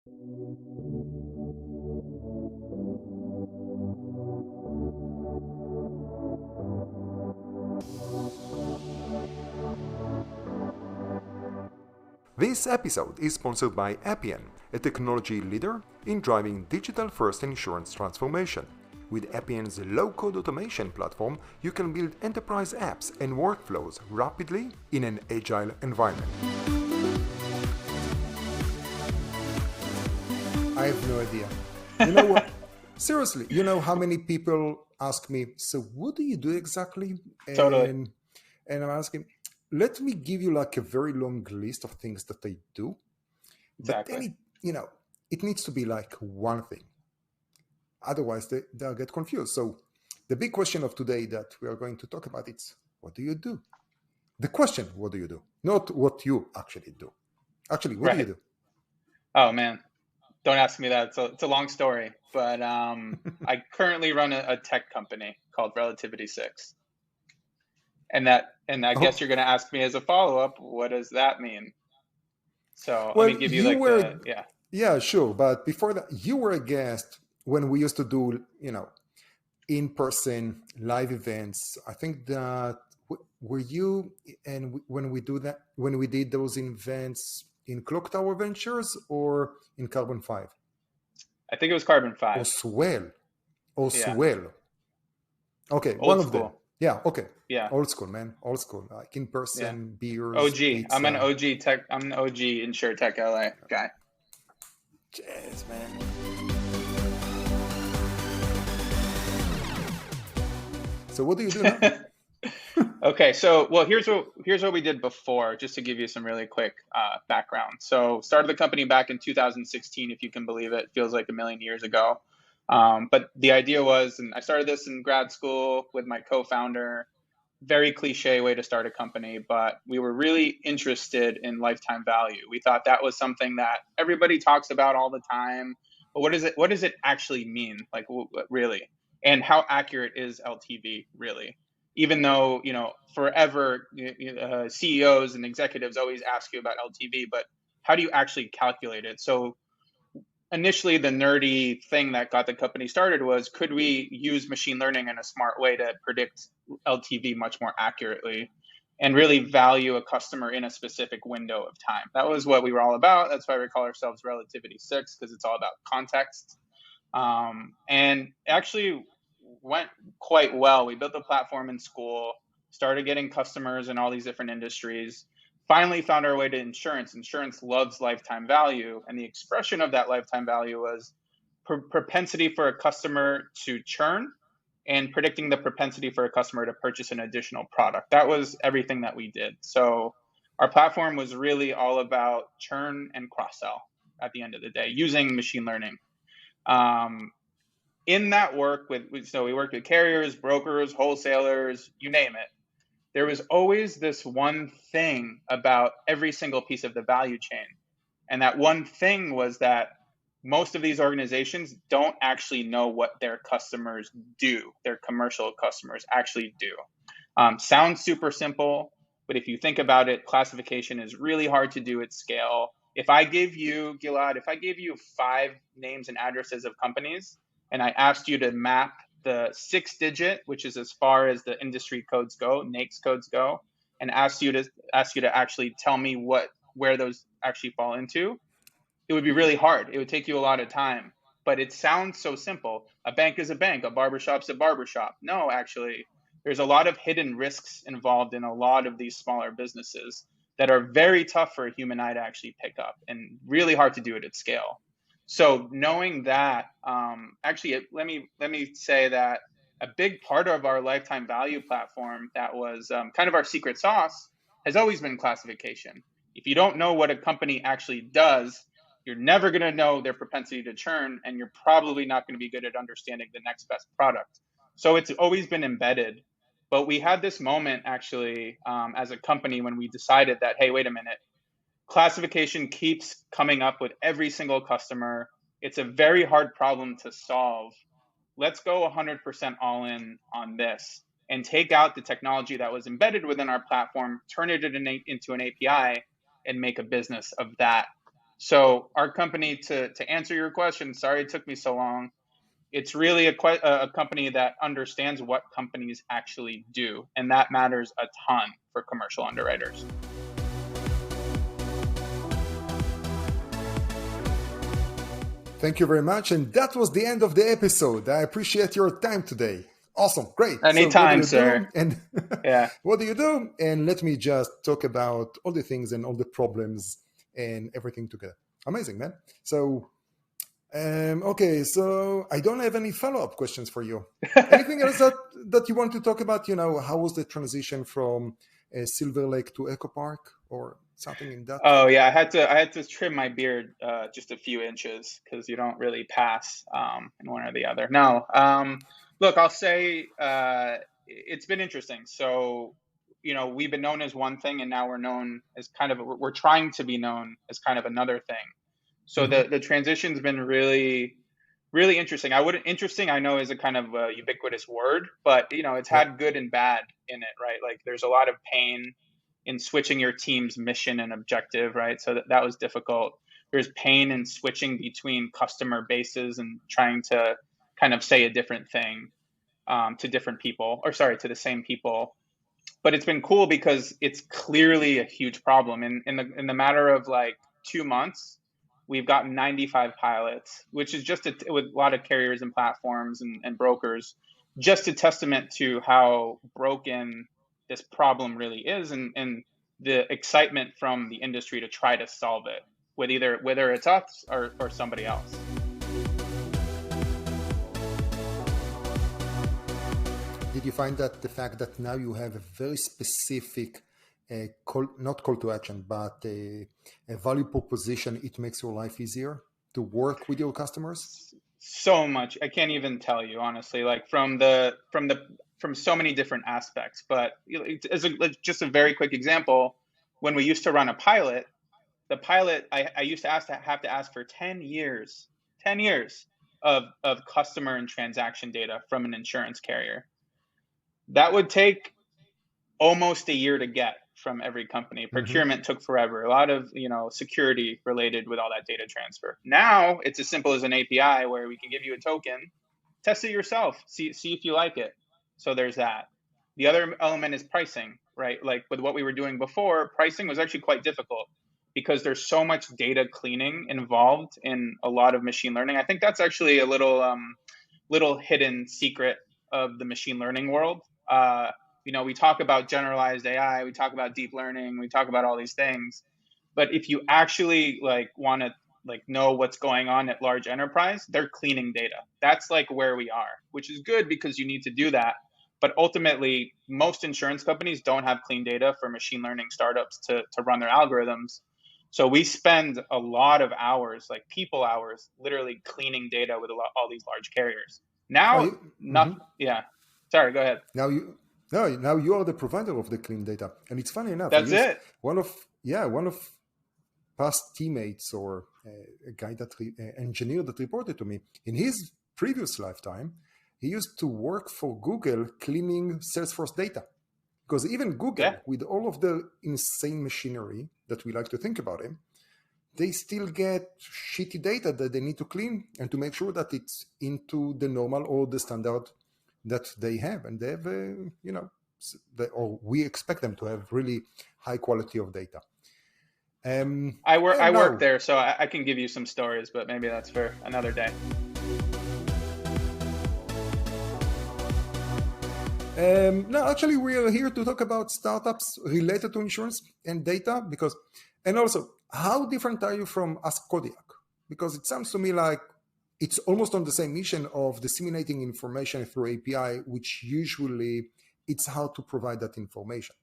This episode is sponsored by Appian, a technology leader in driving digital-first insurance transformation. With Appian's low-code automation platform, you can build enterprise apps and workflows rapidly in an agile environment. I have no idea. You know what? Seriously, you know how many people ask me, so what do you do exactly? Totally. And I'm asking, let me give you like a very long list of things that I do. Exactly. But then, it needs to be like one thing. Otherwise, they'll get confused. So the big question of today that we are going to talk about is, what do you do? The question, what do you do? Not what you actually do. Actually, what do you do? Oh, man. Don't ask me that. It's a long story. But I currently run a tech company called Relativity6. And I guess you're going to ask me as a follow-up, what does that mean? So Well, let me give you Yeah, sure. But before that, you were a guest when we used to do, in-person live events. I think that were you, and when we did those events in Clock Tower Ventures or in Carbon 5? I think it was Carbon 5. Or Swell. Okay, Old one school. of them. Yeah, okay. Yeah. Old school, man. Old school. Like in-person, beers, OG. pizza. I'm an OG tech. I'm an OG InsurTech LA guy. Yes, man. So what do you do now? Okay, so here's what we did before, just to give you some really quick background. So started the company back in 2016, if you can believe it. Feels like a million years ago. But the idea was, and I started this in grad school with my co-founder. Very cliche way to start a company, but we were really interested in lifetime value. We thought that was something that everybody talks about all the time. But what does it actually mean? Like, really? And how accurate is LTV really? Even though, forever CEOs and executives always ask you about LTV, but how do you actually calculate it? So initially, the nerdy thing that got the company started was, could we use machine learning in a smart way to predict LTV much more accurately and really value a customer in a specific window of time? That was what we were all about. That's why we call ourselves Relativity6, because it's all about context. And actually went quite well. We built the platform in school, started getting customers in all these different industries, finally found our way to insurance. Insurance loves lifetime value. And the expression of that lifetime value was propensity for a customer to churn and predicting the propensity for a customer to purchase an additional product. That was everything that we did. So our platform was really all about churn and cross-sell at the end of the day, using machine learning. In that work, we worked with carriers, brokers, wholesalers, you name it. There was always this one thing about every single piece of the value chain. And that one thing was that most of these organizations don't actually know what their customers do, their commercial customers actually do. Sounds super simple, but if you think about it, classification is really hard to do at scale. If I gave you, Gilad, 5 names and addresses of companies, and I asked you to map the 6-digit, which is as far as the industry codes go, NAICS codes go, and asked you to actually tell me where those actually fall into, it would be really hard. It would take you a lot of time. But it sounds so simple. A bank is a bank, a barbershop's a barbershop. No, actually, there's a lot of hidden risks involved in a lot of these smaller businesses that are very tough for a human eye to actually pick up and really hard to do it at scale. So knowing that, let me say that a big part of our lifetime value platform that was kind of our secret sauce has always been classification. If you don't know what a company actually does, you're never going to know their propensity to churn, and you're probably not going to be good at understanding the next best product. So it's always been embedded. But we had this moment actually as a company when we decided that, hey, wait a minute, classification keeps coming up with every single customer. It's a very hard problem to solve. Let's go 100% all in on this and take out the technology that was embedded within our platform, turn it into an API, and make a business of that. So our company, to answer your question, sorry it took me so long, it's really a company that understands what companies actually do, and that matters a ton for commercial underwriters. Thank you very much. And that was the end of the episode. I appreciate your time today. Awesome. Great. So what do Anytime, you do? sir. And Yeah. what do you do? And let me just talk about all the things and all the problems and everything together. Amazing, man. So, okay. So I don't have any follow-up questions for you. Anything else that you want to talk about? How was the transition from Silver Lake to Echo Park or something in that? Oh yeah, I had to trim my beard just a few inches because you don't really pass in one or the other. No, look, I'll say it's been interesting. So we've been known as one thing, and now we're known as we're trying to be known as kind of another thing. So the transition's been really, really interesting. Interesting, I know, is a kind of a ubiquitous word, but it's had good and bad in it, right? Like there's a lot of pain in switching your team's mission and objective, right? So that was difficult. There's pain in switching between customer bases and trying to kind of say a different thing to different people, or sorry, to the same people. But it's been cool because it's clearly a huge problem. In the matter of like 2 months, we've gotten 95 pilots, which is just with a lot of carriers and platforms and brokers, just a testament to how broken this problem really is, and the excitement from the industry to try to solve it with whether it's us or somebody else. Did you find that the fact that now you have a very specific not call to action, but a value proposition, it makes your life easier to work with your customers? So much. I can't even tell you, honestly, like from so many different aspects. But as just a very quick example, when we used to run a pilot, the pilot, I used to have to ask for 10 years of customer and transaction data from an insurance carrier. That would take almost a year to get from every company. Procurement took forever. A lot of security related with all that data transfer. Now it's as simple as an API where we can give you a token, test it yourself, see if you like it. So there's that. The other element is pricing, right? Like with what we were doing before, pricing was actually quite difficult because there's so much data cleaning involved in a lot of machine learning. I think that's actually a little hidden secret of the machine learning world. We talk about generalized AI, we talk about deep learning, we talk about all these things, but if you actually want to know what's going on at large enterprise, they're cleaning data. That's like where we are, which is good because you need to do that. But ultimately, most insurance companies don't have clean data for machine learning startups to run their algorithms. So we spend a lot of hours, like people hours, literally cleaning data with all these large carriers. Now, nothing. Yeah. Sorry, go ahead. Now you are the provider of the clean data, and it's funny enough. That's it. One of past teammates or a guy engineer that reported to me in his previous lifetime, he used to work for Google cleaning Salesforce data, because even Google, with all of the insane machinery that we like to think about him, they still get shitty data that they need to clean and to make sure that it's into the normal or the standard that they have. And they have, or we expect them to have really high quality of data. I work there, so I can give you some stories, but maybe that's for another day. No, actually, we are here to talk about startups related to insurance and data, and also, how different are you from Ask Kodiak? Because it sounds to me like it's almost on the same mission of disseminating information through API, which usually it's how to provide that information.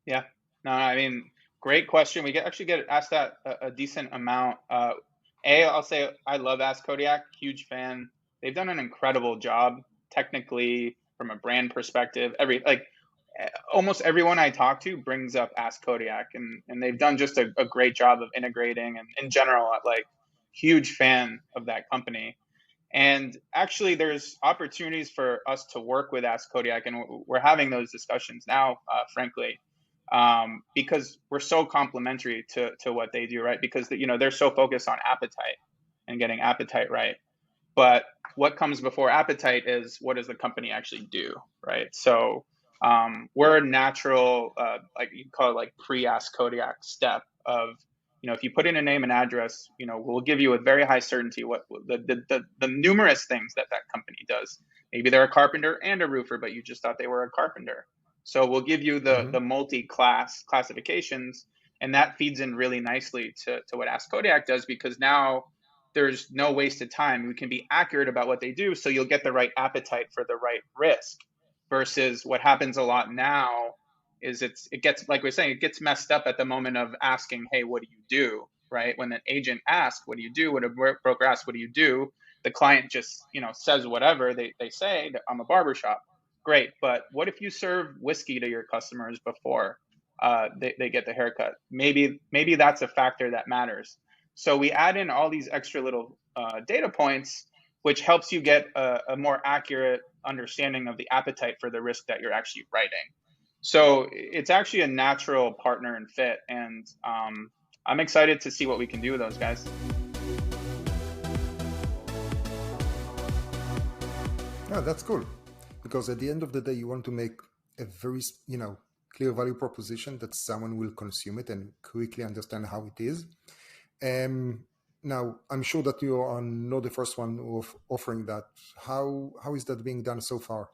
Yeah, no, I mean, great question. We actually get asked that a decent amount. I'll say I love Ask Kodiak, huge fan. They've done an incredible job technically from a brand perspective. Almost everyone I talk to brings up Ask Kodiak, and they've done just a great job of integrating. And in general, huge fan of that company. And actually, there's opportunities for us to work with Ask Kodiak, and we're having those discussions now, frankly. because we're so complementary to what they do, right? Because they're so focused on appetite and getting appetite right. But what comes before appetite is, what does the company actually do, right? So we're a natural, like you call it, like pre-Ask Kodiak step of, if you put in a name and address, we'll give you with very high certainty what the numerous things that company does. Maybe they're a carpenter and a roofer, but you just thought they were a carpenter. So we'll give you the multi-class classifications, and that feeds in really nicely to what Ask Kodiak does, because now there's no wasted time. We can be accurate about what they do, so you'll get the right appetite for the right risk. Versus what happens a lot now is it gets, like we're saying, it gets messed up at the moment of asking, hey, what do you do, right? When an agent asks, what do you do? When a broker asks, what do you do? The client just, says whatever they say. I'm a barbershop. Great, but what if you serve whiskey to your customers before they get the haircut? Maybe that's a factor that matters. So we add in all these extra little data points, which helps you get a more accurate understanding of the appetite for the risk that you're actually writing. So it's actually a natural partner and fit, and I'm excited to see what we can do with those guys. Yeah, that's cool. Because at the end of the day, you want to make a very, clear value proposition that someone will consume it and quickly understand how it is. Now, I'm sure that you are not the first one of offering that. How is that being done so far?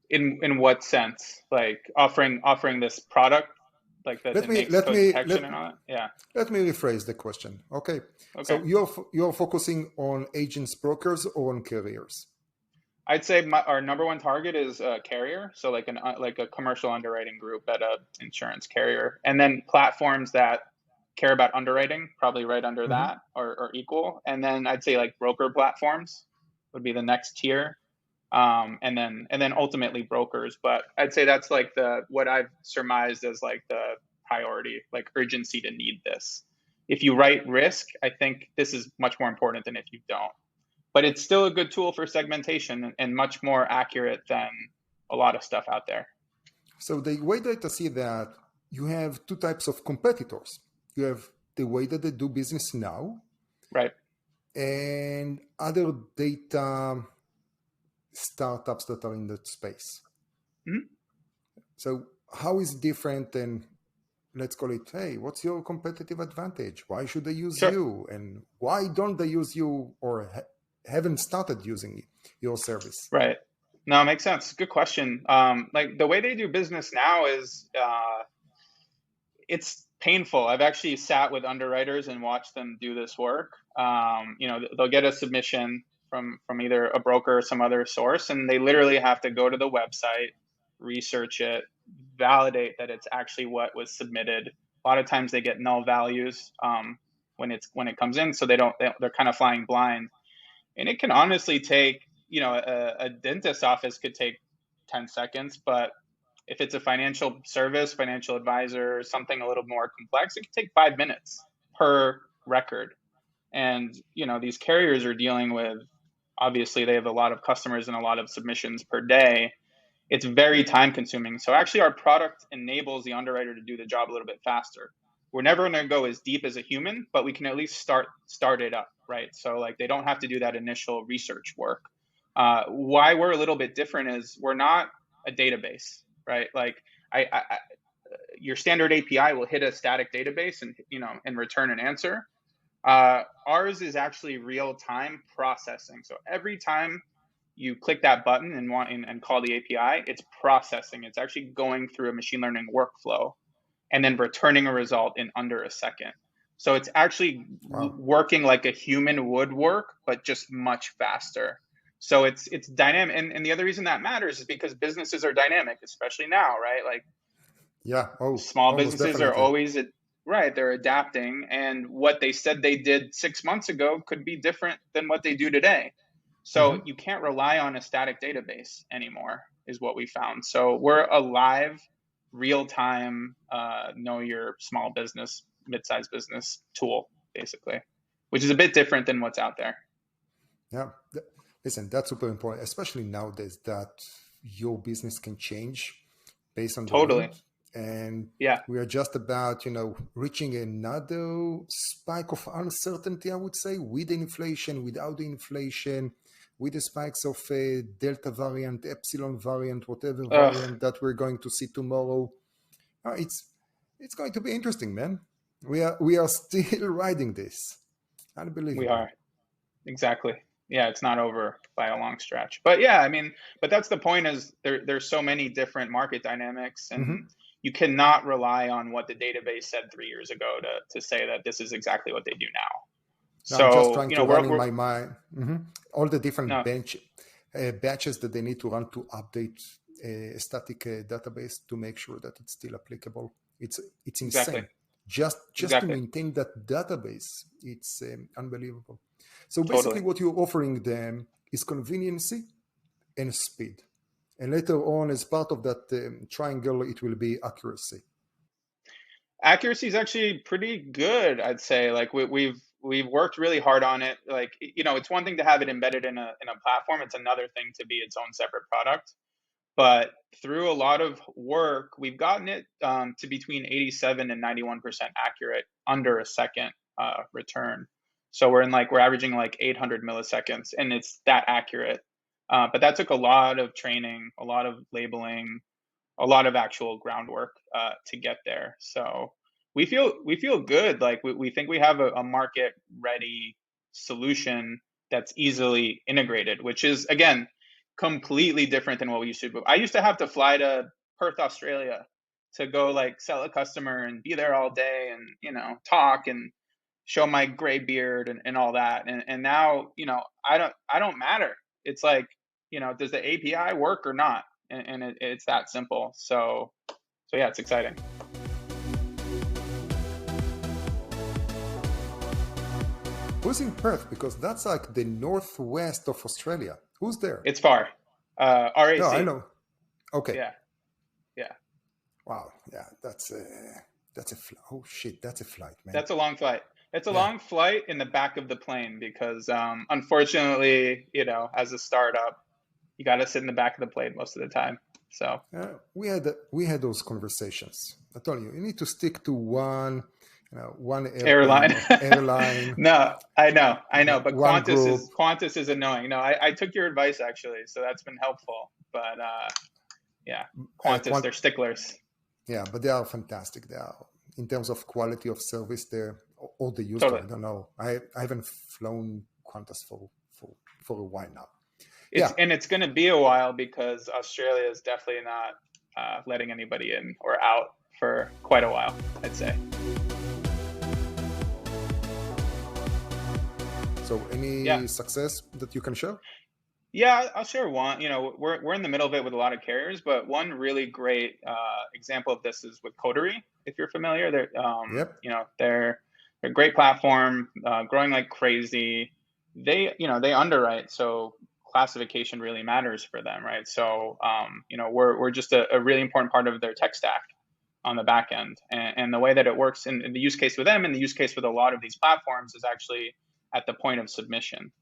In what sense? Like offering this product, like the NAICS code detection and all that? Yeah. Let me rephrase the question. Okay. So you're focusing on agents, brokers, or on carriers? I'd say our number one target is a carrier, so like a commercial underwriting group at a insurance carrier, and then platforms that care about underwriting, probably right under that or equal. And then I'd say like broker platforms would be the next tier, and then ultimately brokers. But I'd say that's like what I've surmised as like the priority, like urgency to need this. If you write risk, I think this is much more important than if you don't. But it's still a good tool for segmentation and much more accurate than a lot of stuff out there. So the way that I see that, you have two types of competitors. You have the way that they do business now, right, and other data startups that are in that space. Mm-hmm. So how is it different? And let's call it, hey, what's your competitive advantage? Why should they use you? And why don't they use you or haven't started using your service? Right. No, it makes sense. Good question. Like the way they do business now is it's painful. I've actually sat with underwriters and watched them do this work. They'll get a submission from either a broker or some other source, and they literally have to go to the website, research it, validate that it's actually what was submitted. A lot of times they get null values when it comes in, so they're kind of flying blind. And it can honestly take, a dentist office could take 10 seconds, but if it's a financial service, financial advisor, something a little more complex, it can take 5 minutes per record. And, these carriers are dealing with, obviously they have a lot of customers and a lot of submissions per day. It's very time consuming. So actually our product enables the underwriter to do the job a little bit faster. We're never going to go as deep as a human, but we can at least start it up, right? So like they don't have to do that initial research work. Why we're a little bit different is we're not a database, right? Like your standard API will hit a static database and return an answer. Ours is actually real time processing. So every time you click that button and call the API, it's processing. It's actually going through a machine learning workflow and then returning a result in under a second. So it's actually working like a human would work, but just much faster. So it's dynamic. And the other reason that matters is because businesses are dynamic, especially now, right? Like small businesses are always right. They're adapting, and what they said they did 6 months ago could be different than what they do today. So you can't rely on a static database anymore, is what we found. So we're a live, real-time, know your small business, mid-sized business tool, basically, which is a bit different than what's out there. Yeah. Listen, that's super important, especially nowadays that your business can change based on the totally. need. And Yeah. we are just about, reaching another spike of uncertainty, I would say, with inflation, without the inflation, with the spikes of Delta variant, Epsilon variant, whatever variant that we're going to see tomorrow. It's going to be interesting, man. We are still riding this. Unbelievable. We are. Exactly. Yeah, it's not over by a long stretch. But yeah, I mean, but that's the point is there's so many different market dynamics, and you cannot rely on what the database said 3 years ago to say that this is exactly what they do now. No, So, I'm just trying to run in my mind all the different batches that they need to run to update a static database to make sure that it's still applicable. It's insane. Exactly. Just Exactly. to maintain that database, it's unbelievable. So basically what you're offering them is conveniency and speed. And later on, as part of that triangle, it will be accuracy. Accuracy is actually pretty good, I'd say. Like we've worked really hard on it. Like, it's one thing to have it embedded in a platform. It's another thing to be its own separate product. But through a lot of work, we've gotten it to between 87 and 91% accurate under a second return. So we're averaging 800 milliseconds, and it's that accurate. But that took a lot of training, a lot of labeling, a lot of actual groundwork to get there. So we feel good. Like we think we have a market ready solution that's easily integrated, which is, again, completely different than what we used to do. I used to have to fly to Perth, Australia to go sell a customer and be there all day and, talk and show my gray beard and all that. And now, I don't matter. It's does the API work or not? And it's that simple. So yeah, it's exciting. Who's in Perth? Because that's the northwest of Australia. Who's there? It's far. RAC. No, I know. Okay. Yeah. Wow. Yeah, that's a flight. Oh shit, that's a flight, man. That's a long flight. It's a long flight in the back of the plane because unfortunately, as a startup, you got to sit in the back of the plane most of the time. So we had those conversations. I told you need to stick to one airline. No, I know, but Qantas is annoying. No, I took your advice actually, so that's been helpful. But Qantas, they're sticklers. Yeah, but they are fantastic. They are in terms of quality of service. They're all the user. Totally. I don't know. I haven't flown Qantas for a while now. And it's going to be a while because Australia is definitely not letting anybody in or out for quite a while, I'd say. So any success that you can show? Yeah, I'll share one. We're in the middle of it with a lot of carriers, but one really great example of this is with Coterie, if you're familiar. They're a great platform, growing like crazy. They underwrite, so classification really matters for them, right? So we're just a really important part of their tech stack on the back end. And the way that it works in the use case with them and the use case with a lot of these platforms is actually at the point of submission.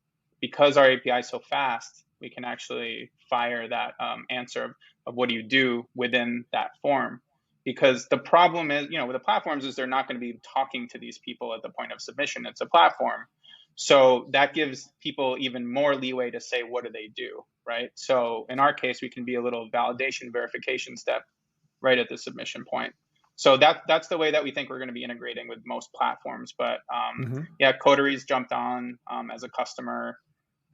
Because our API is so fast, we can actually fire that answer of what do you do within that form. Because the problem is, with the platforms is they're not going to be talking to these people at the point of submission. It's a platform. So that gives people even more leeway to say, what do they do, right? So in our case, we can be a little validation verification step right at the submission point. So that's the way that we think we're going to be integrating with most platforms. But Coterie's jumped on as a customer.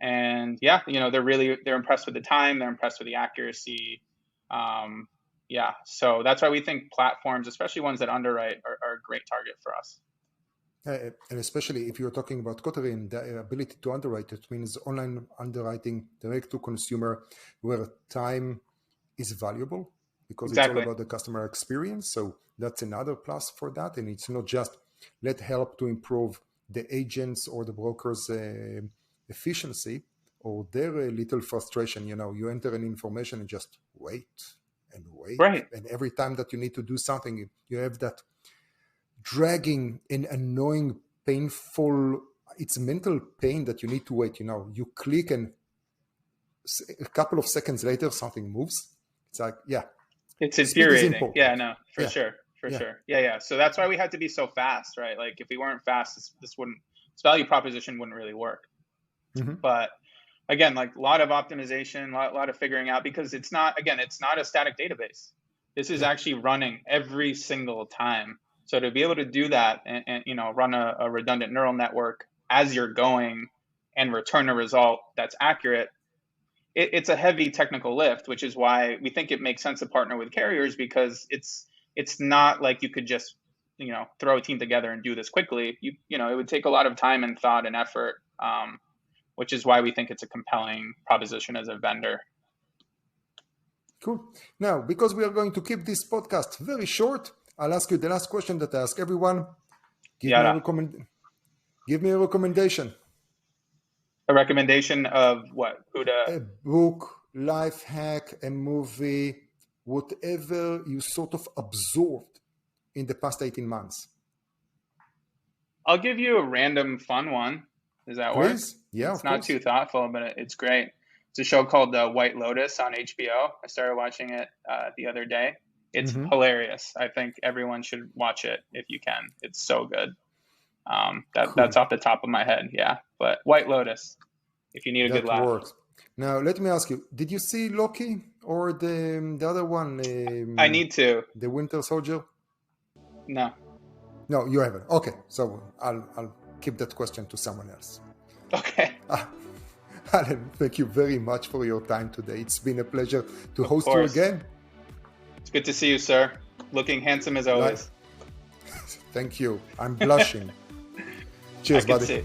And they're impressed with the time. They're impressed with the accuracy. So that's why we think platforms, especially ones that underwrite, are a great target for us. And especially if you're talking about Coterie and the ability to underwrite, it means online underwriting, direct to consumer, where time is valuable because It's all about the customer experience. So that's another plus for that. And it's not just help to improve the agents or the brokers' efficiency or their little frustration. You enter an information and just wait and wait. Right. And every time that you need to do something, you have that dragging and annoying, painful, it's mental pain that you need to wait. You click and a couple of seconds later, something moves. It's like, It's Speed is infuriating. important. Yeah, no, for Yeah. sure. For Yeah. sure. Yeah. So that's why we had to be so fast, right? Like if we weren't fast, this value proposition wouldn't really work. But again, like a lot of optimization, a lot of figuring out, because it's not a static database. This is actually running every single time. So to be able to do that and run a redundant neural network as you're going and return a result that's accurate, it's a heavy technical lift, which is why we think it makes sense to partner with carriers, because it's not like you could just throw a team together and do this quickly. It would take a lot of time and thought and effort, which is why we think it's a compelling proposition as a vendor. Cool. Now, because we are going to keep this podcast very short, I'll ask you the last question that I ask everyone. Give me a recommendation. A recommendation of what? A book, life hack, a movie, whatever you sort of absorbed in the past 18 months. I'll give you a random fun one. Does that work? Please? Yeah, it's not too thoughtful, but it's great. It's a show called White Lotus on HBO. I started watching it the other day. It's hilarious. I think everyone should watch it if you can. It's so good. That's off the top of my head. Yeah. But White Lotus, if you need a good laugh. Works. Now, let me ask you, did you see Loki or the other one? I need to. The Winter Soldier? No. No, you haven't. Okay. So I'll keep that question to someone else. Okay. Alan, thank you very much for your time today. It's been a pleasure to host you again. It's good to see you, sir. Looking handsome as always. Thank you. I'm blushing. Cheers, buddy.